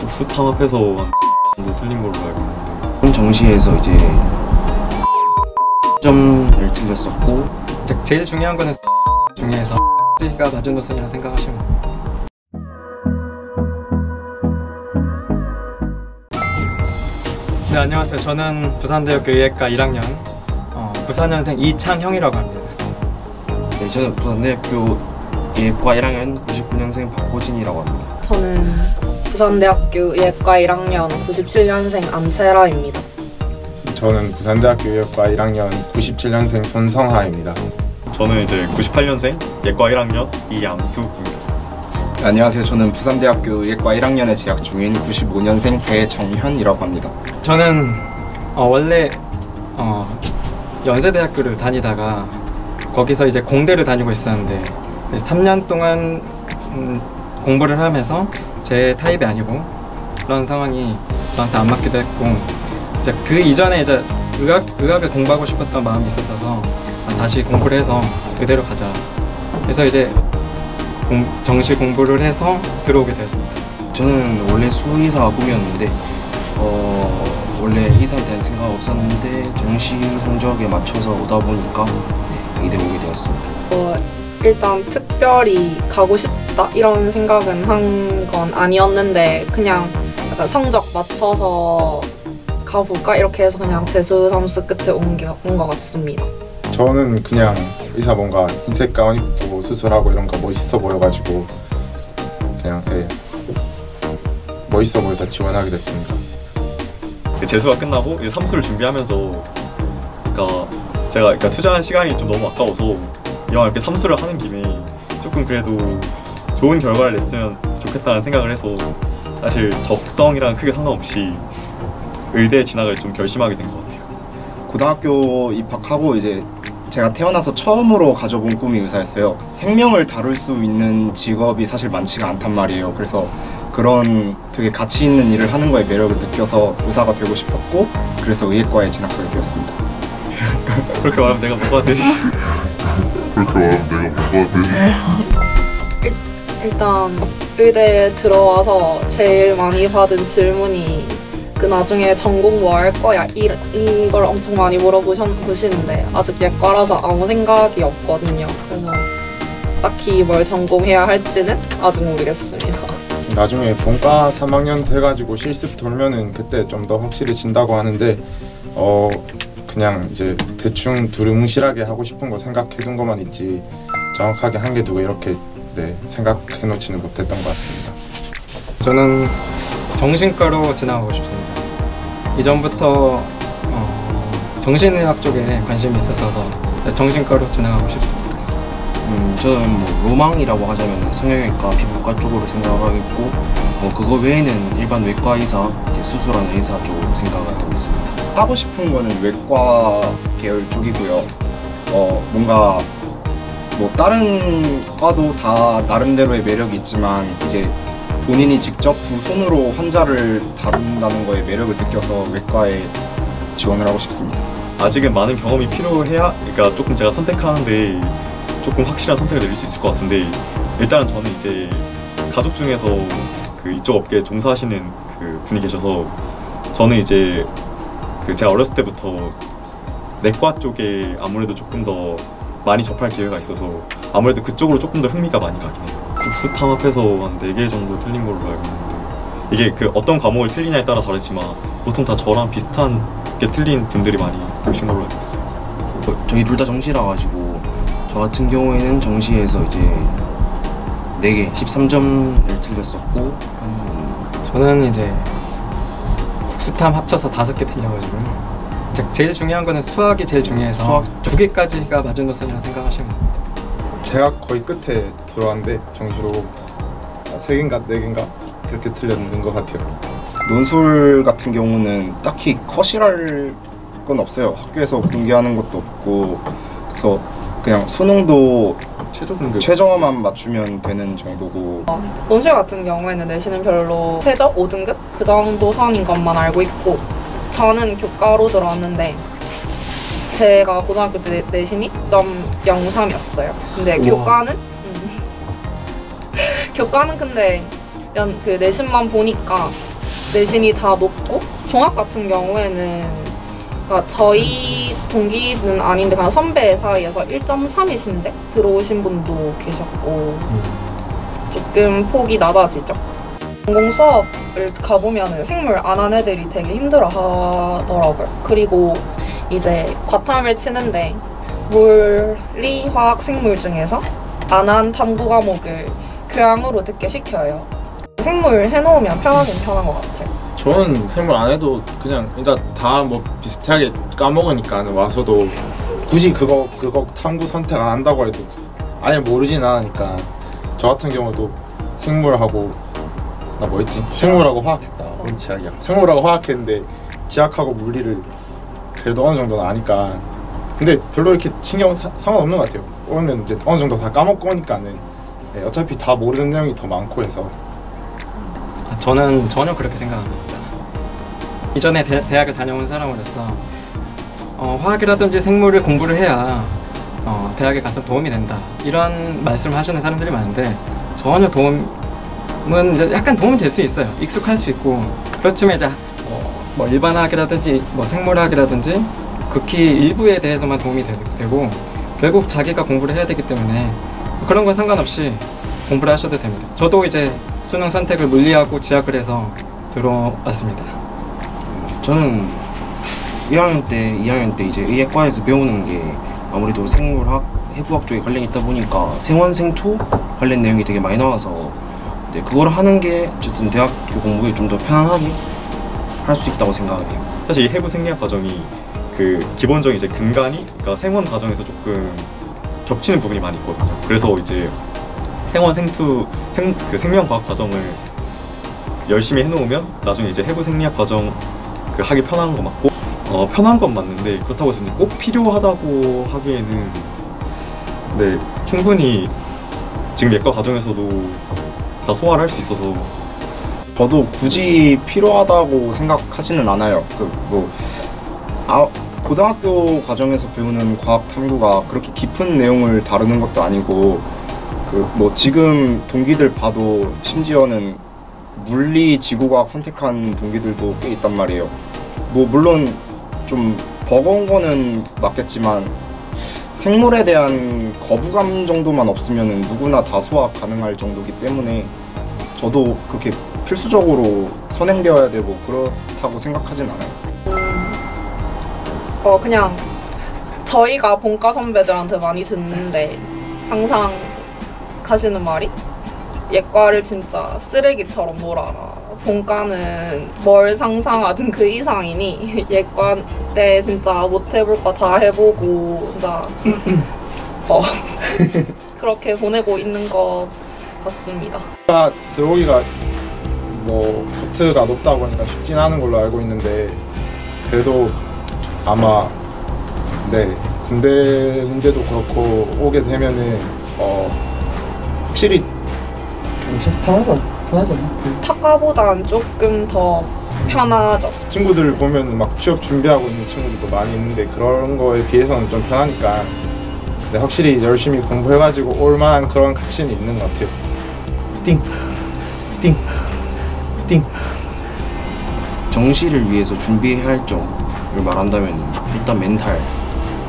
국수탐 앞에서 정도 틀린 걸로 알고 있는데 정시에서 이제 점을 틀렸었고 제일 중요한 거는 중에서 가 마지노선이라 생각하시면 돼요. 네, 안녕하세요. 저는 부산대학교 의예과 1학년 94년생 이창형이라고 합니다. 네, 저는 부산대학교 의예과 1학년 99년생 박호진이라고 합니다. 저는 부산대학교 의예과 1학년 97년생 안채라입니다. 저는 부산대학교 의예과 1학년 97년생 손성하입니다. 저는 이제 98년생 예과 1학년 이양수입니다. 안녕하세요. 저는 부산대학교 의예과 1학년에 재학 중인 95년생 배정현이라고 합니다. 저는 원래 연세대학교를 다니다가 거기서 이제 공대를 다니고 있었는데 3년 동안 공부를 하면서 제 타입이 아니고 그런 상황이 저한테 안 맞기도 했고 이제 그 이전에 이제 의학을 공부하고 싶었던 마음이 있었어서 다시 공부를 해서 그대로 가자. 그래서 이제 정시 공부를 해서 들어오게 되었습니다. 저는 원래 수의사가 꿈이었는데 원래 의사에 대한 생각 없었는데 정시 성적에 맞춰서 오다 보니까 이대 오게 되었습니다. 일단 특별히 가고 싶다 이런 생각은 한 건 아니었는데 그냥 약간 성적 맞춰서 가볼까 이렇게 해서 그냥 재수 삼수 끝에 온 것 같습니다. 저는 그냥 의사 뭔가 흰색 가운 입고 수술하고 이런 거 멋있어 보여가지고 그냥 멋있어 보여서 지원하게 됐습니다. 재수가 끝나고 삼수를 준비하면서 제가 투자한 시간이 좀 너무 아까워서 이왕 이렇게 삼수를 하는 김에 조금 그래도 좋은 결과를 냈으면 좋겠다는 생각을 해서 사실 적성이랑 크게 상관없이 의대에 진학을 좀 결심하게 된 것 같아요. 고등학교 입학하고 이제 제가 태어나서 처음으로 가져본 꿈이 의사였어요. 생명을 다룰 수 있는 직업이 사실 많지가 않단 말이에요. 그래서 그런 되게 가치 있는 일을 하는 거에 매력을 느껴서 의사가 되고 싶었고 그래서 의예과에 진학하게 되었습니다. 그렇게 말하면 내가 뭐가 돼? 일단 의대에 들어와서 제일 많이 받은 질문이 나중에 전공 뭐 할 거야? 이걸 엄청 많이 물어보시는데 아직 예과라서 아무 생각이 없거든요. 그래서 딱히 뭘 전공해야 할지는 아직 모르겠습니다. 나중에 본과 3학년 돼가지고 실습 돌면은 그때 좀 더 확실해진다고 하는데 그냥 이제 대충 두루뭉실하게 하고 싶은 거 생각해둔 것만 있지 정확하게 한 개 두고 이렇게 생각해놓지는 못했던 것 같습니다. 저는 정신과로 진학하고 싶습니다. 이전부터 정신의학 쪽에 관심이 있었어서 정신과로 진학하고 싶습니다. 저는 로망이라고 하자면 성형외과, 피부과 쪽으로 생각하고 있고 그거 외에는 일반 외과 의사, 수술하는 의사 쪽으로 생각을 하고 있습니다. 하고 싶은 거는 외과 계열 쪽이고요. 뭔가 다른 과도 다 나름대로의 매력이 있지만 이제 본인이 직접 두 손으로 환자를 다룬다는 거에 매력을 느껴서 외과에 지원을 하고 싶습니다. 아직은 많은 경험이 필요해야 조금 제가 선택하는데 조금 확실한 선택을 내릴 수 있을 것 같은데 일단은 저는 이제 가족 중에서 이쪽 업계에 종사하시는 분이 계셔서 저는 이제 제가 어렸을 때부터 내과 쪽에 아무래도 조금 더 많이 접할 기회가 있어서 아무래도 그쪽으로 조금 더 흥미가 많이 가긴 해요. 국수탐 앞에서 한 4개 정도 틀린 걸로 알고 있는데 이게 어떤 과목을 틀리냐에 따라 다르지만 보통 다 저랑 비슷한 게 틀린 분들이 많이 오신 걸로 알고 있어요. 저희 둘 다 정시라 가지고 저 같은 경우에는 정시에서 이제 4개, 13점을 틀렸었고 저는 이제 국수탐 합쳐서 5개 틀려가지고 제일 중요한 거는 수학이 제일 중요해서 2개까지가 마지노선이라 생각하시면 돼요. 제가 거의 끝에 들어왔는데 정시로 3개인가 4개인가 그렇게 틀렸는 것 같아요. 논술 같은 경우는 딱히 컷이랄 건 없어요. 학교에서 공개하는 것도 없고 그래서 그냥 수능도 최저만 맞추면 되는 정도고 논술 같은 경우에는 내신은 별로 최저 5등급? 그 정도 선인 것만 알고 있고 저는 교과로 들어왔는데 제가 고등학교 때 내신이 0.03이었어요. 근데 교과는 근데 내신만 보니까 내신이 다 높고 종합 같은 경우에는 그러니까 저희 동기는 아닌데 그냥 선배 사이에서 1.3이신데 들어오신 분도 계셨고 조금 폭이 낮아지죠. 전공 수업을 가보면 생물 안 한 애들이 되게 힘들어 하더라고요. 그리고 이제 과탐을 치는데 물리, 화학, 생물 중에서 안 한 탐구 과목을 교양으로 듣게 시켜요. 생물 해놓으면 편하긴 편한 것 같아요. 저는 생물 안 해도 그냥 그러니까 다 뭐 비슷하게 까먹으니까 와서도 굳이 그거 탐구 선택 안 한다고 해도 아예 모르진 않으니까 저 같은 경우도 생물하고 나 뭐였지? 생물하고 화학했다. 지학이야. 생물하고 화학했는데 지학하고 물리를 그래도 어느 정도는 아니까 근데 별로 이렇게 신경 상관없는 것 같아요. 오면 이제 어느 정도 다 까먹고 오니까는 네, 어차피 다 모르는 내용이 더 많고 해서 저는 전혀 그렇게 생각합니다. 이전에 대학을 다녀온 사람으로서 화학이라든지 생물을 공부를 해야 대학에 가서 도움이 된다 이런 말씀을 하시는 사람들이 많은데 전혀 도움은 이제 약간 도움이 될 수 있어요. 익숙할 수 있고 그렇지만 이제 뭐 일반화학이라든지 뭐 생물학이라든지 극히 일부에 대해서만 도움이 되고 결국 자기가 공부를 해야 되기 때문에 그런 건 상관없이 공부를 하셔도 됩니다. 저도 이제 수능 선택을 물리하고 지학을 해서 들어왔습니다. 저는 1학년 때 이제 의예과에서 배우는 게 아무래도 생물학, 해부학 쪽에 관련이 있다 보니까 생원, 생투 관련 내용이 되게 많이 나와서 네, 그걸 하는 게 어쨌든 대학교 공부에 좀 더 편안하게 할 수 있다고 생각해요. 사실 이 해부 생리학 과정이 그 기본적인 이제 근간이 그러니까 생원 과정에서 조금 겹치는 부분이 많이 있거든요. 그래서 이제 생원, 생투, 그 생명과학 과정을 열심히 해놓으면 나중에 이제 해부 생리학 과정 그 하기 편한 거 맞고 편한 건 맞는데 그렇다고 해서 꼭 필요하다고 하기에는 네 충분히 지금 예과 과정에서도 다 소화를 할 수 있어서 저도 굳이 필요하다고 생각하지는 않아요. 고등학교 과정에서 배우는 과학 탐구가 그렇게 깊은 내용을 다루는 것도 아니고 뭐 지금 동기들 봐도 심지어는 물리, 지구과학 선택한 동기들도 꽤 있단 말이에요. 뭐 물론 좀 버거운 거는 맞겠지만 생물에 대한 거부감 정도만 없으면 누구나 다 소화 가능할 정도이기 때문에 저도 그렇게 필수적으로 선행되어야 되고 그렇다고 생각하진 않아요. 그냥 저희가 본과 선배들한테 많이 듣는데 항상 하시는 말이 예과를 진짜 쓰레기처럼 놀아라. 본과는 뭘 상상하든 그 이상이니 예과 때 진짜 못 해볼 거 다 해보고 진짜 그렇게 보내고 있는 것 같습니다. 들어오기가 뭐 커트가 높다 보니까 쉽진 않은 걸로 알고 있는데 그래도 아마 네 군대 문제도 그렇고 오게 되면은 확실히 편하지 않나? 타과보단 조금 더 편하죠. 친구들 보면 막 취업 준비하고 있는 친구들도 많이 있는데 그런 거에 비해서는 좀 편하니까 네, 확실히 열심히 공부해가지고 올 만한 그런 가치는 있는 것 같아요. 띵! 정시를 위해서 준비해야 할 점을 말한다면 일단 멘탈.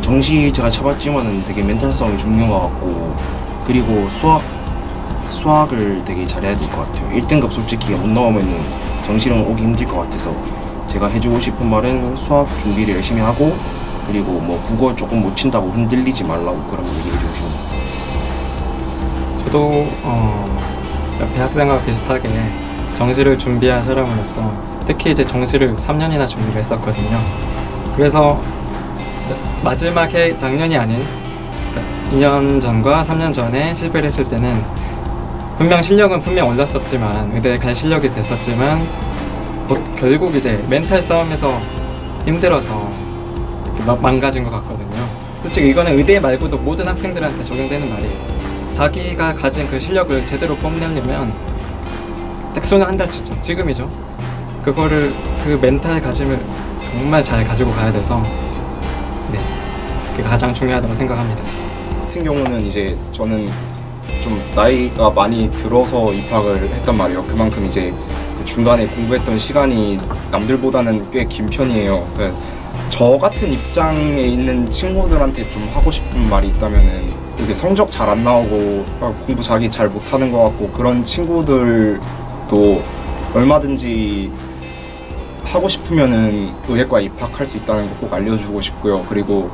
정시 제가 쳐봤지만은 되게 멘탈 싸움이 중요한 것 같고 그리고 수학을 되게 잘해야 될 것 같아요. 1등급 솔직히 못 나오면은 정시는 오기 힘들 것 같아서 제가 해주고 싶은 말은 수학 준비를 열심히 하고 그리고 뭐 국어 조금 못 친다고 흔들리지 말라고 그런 얘기해주고 싶습니다. 저도 옆에 학생과 비슷하게 정시를 준비한 사람으로서 특히 이제 정시를 3년이나 준비를 했었거든요. 그래서 마지막 해 작년이 아닌 2년 전과 3년 전에 실패를 했을 때는 분명 실력은 분명 올랐었지만 의대에 갈 실력이 됐었지만 결국 이제 멘탈 싸움에서 힘들어서 망가진 것 같거든요. 솔직히 이거는 의대 말고도 모든 학생들한테 적용되는 말이에요. 자기가 가진 그 실력을 제대로 뽐내려면 딱 수능 한 달 지금이죠. 그거를 그 멘탈 가짐을 정말 잘 가지고 가야 돼서 네, 그게 가장 중요하다고 생각합니다. 같은 경우는 이제 저는 좀 나이가 많이 들어서 입학을 했단 말이에요. 그만큼 이제 그 중간에 공부했던 시간이 남들보다는 꽤 긴 편이에요. 저 같은 입장에 있는 친구들한테 좀 하고 싶은 말이 있다면은 이렇게 성적 잘 안 나오고 공부 자기 잘 못하는 것 같고 그런 친구들도 얼마든지 하고 싶으면은 의예과 입학할 수 있다는 거 꼭 알려주고 싶고요. 그리고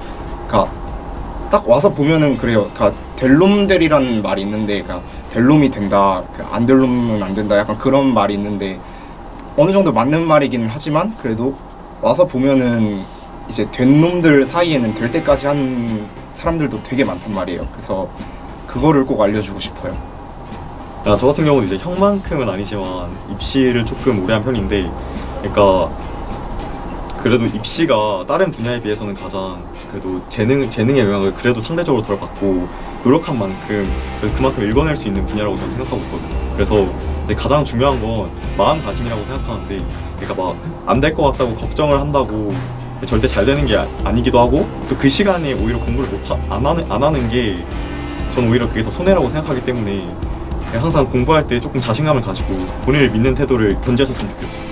딱 와서 보면은 그래요. 될 놈 되리라는 말이 있는데 될 놈이 된다, 안 될 놈은 안 된다, 약간 그런 말이 있는데 어느 정도 맞는 말이긴 하지만 그래도 와서 보면은 이제 된 놈들 사이에는 될 때까지 하는 사람들도 되게 많단 말이에요. 그래서 그거를 꼭 알려주고 싶어요. 저 같은 경우는 이제 형만큼은 아니지만 입시를 조금 오래 한 편인데, 그러니까 그래도 입시가 다른 분야에 비해서는 가장 그래도 재능의 영향을 그래도 상대적으로 덜 받고 노력한 만큼 그만큼 읽어낼 수 있는 분야라고 저는 생각하고 있거든요. 그래서 근데 가장 중요한 건 마음가짐이라고 생각하는데, 그러니까 막 안 될 것 같다고 걱정을 한다고 절대 잘 되는 게 아니기도 하고, 또 그 시간에 오히려 공부를 안 하는 게 저는 오히려 그게 더 손해라고 생각하기 때문에 항상 공부할 때 조금 자신감을 가지고 본인을 믿는 태도를 견지하셨으면 좋겠어요.